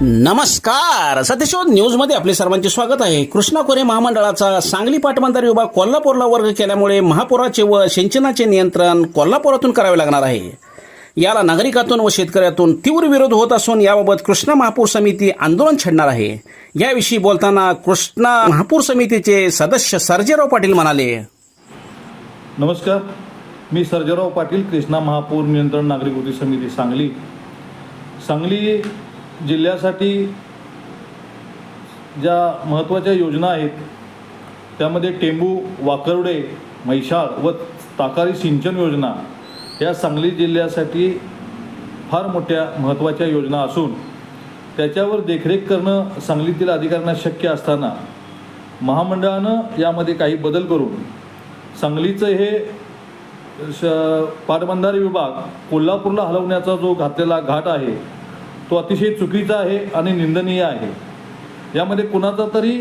नमस्कार. सत्यशोध न्यूजमध्ये आपले सर्वांचे स्वागत आहे. कृष्णा खोरे महामंडळाचा सांगली पाटबंधारे विभाग कोल्हापूरला वर्ग केल्यामुळे महापुराचे व सिंचनाचे नियंत्रण कोल्हापुरातून करावे लागणार आहे. याला नागरिकातून व शेतकऱ्यातून तीव्र विरोध होत असून याबाबत कृष्णा महापूर समिती आंदोलन छेडणार आहे. याविषयी बोलताना कृष्णा महापूर समितीचे सदस्य सर्जेराव पाटील म्हणाले, नमस्कार, मी सर्जेराव पाटील, कृष्णा महापूर नियंत्रण नागरिक कृती समिती सांगली जिल्ह्यासाठी ज्या महत्त्वाच्या योजना आहेत त्यामध्ये टेंबू, वाकर्डे, म्हैसाळ व ताकारी सिंचन योजना या सांगली जिल्ह्यासाठी फार मोठ्या महत्त्वाच्या योजना असून त्याच्यावर देखरेख करणं सांगलीतील अधिकाऱ्यांना शक्य असताना महामंडळानं यामध्ये काही बदल करून सांगलीचं हे पाटबंधारे विभाग कोल्हापूरला हलवण्याचा जो घातलेला घाट आहे तो अतिशय चुकीचा आहे आणि निंदनीय आहे. यामध्ये कुणाचा तरी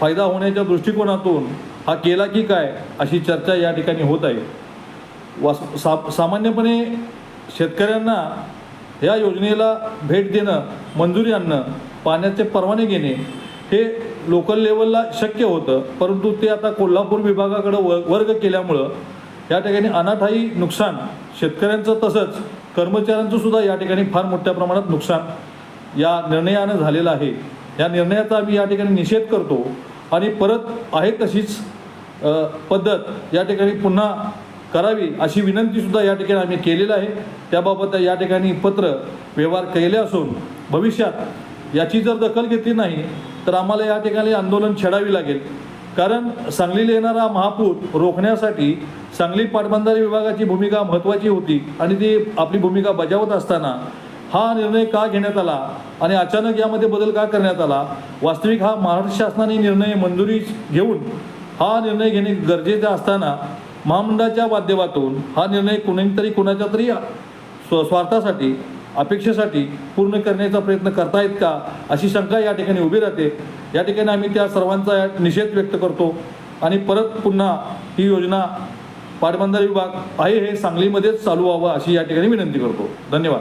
फायदा होण्याच्या दृष्टिकोनातून हा केला की काय अशी चर्चा या ठिकाणी होत आहे. सामान्यपणे शेतकऱ्यांना या योजनेला भेट देणं, मंजुरी आणणं, पाण्याचे परवाने घेणे हे लोकल लेवलला शक्य होतं, परंतु ते आता कोल्हापूर विभागाकडं वर्ग केल्यामुळं या ठिकाणी अनाठायी नुकसान शेतकऱ्यांचं तसंच कर्मचाऱ्यांचं सुद्धा या ठिकाणी फार मोठ्या प्रमाणात नुकसान या निर्णयानं झालेलं आहे. या निर्णयाचा आम्ही या ठिकाणी निषेध करतो आणि परत आहे तशीच पद्धत या ठिकाणी पुन्हा करावी अशी विनंतीसुद्धा या ठिकाणी आम्ही केलेलं आहे. त्याबाबत या ठिकाणी पत्र व्यवहार केले असून भविष्यात याची जर दखल घेतली नाही तर आम्हाला या ठिकाणी आंदोलन छेडावी लागेल. कारण सांगलीला येणारा महापूर रोखण्यासाठी सांगली पाटबंधारे विभागाची भूमिका महत्त्वाची होती आणि ती आपली भूमिका बजावत असताना हा निर्णय का घेण्यात आला आणि अचानक यामध्ये बदल का करण्यात आला. वास्तविक हा महाराष्ट्र शासनाने निर्णय मंजुरी घेऊन हा निर्णय घेणे गरजेचे असताना महामंडळाच्या माध्यमातून हा निर्णय कुणीतरी कुणाच्या तरी स्वार्थासाठी, अपेक्षेसाठी पूर्ण करण्याचा प्रयत्न करतायत का अशी शंका या ठिकाणी उभी राहते. या ठिकाणी आम्ही त्या सर्वांचा निषेध व्यक्त करतो आणि परत पुन्हा ही योजना पाटबंधारे विभाग आहे हे सांगलीमध्येच चालू व्हावं अशी या ठिकाणी विनंती करतो. धन्यवाद.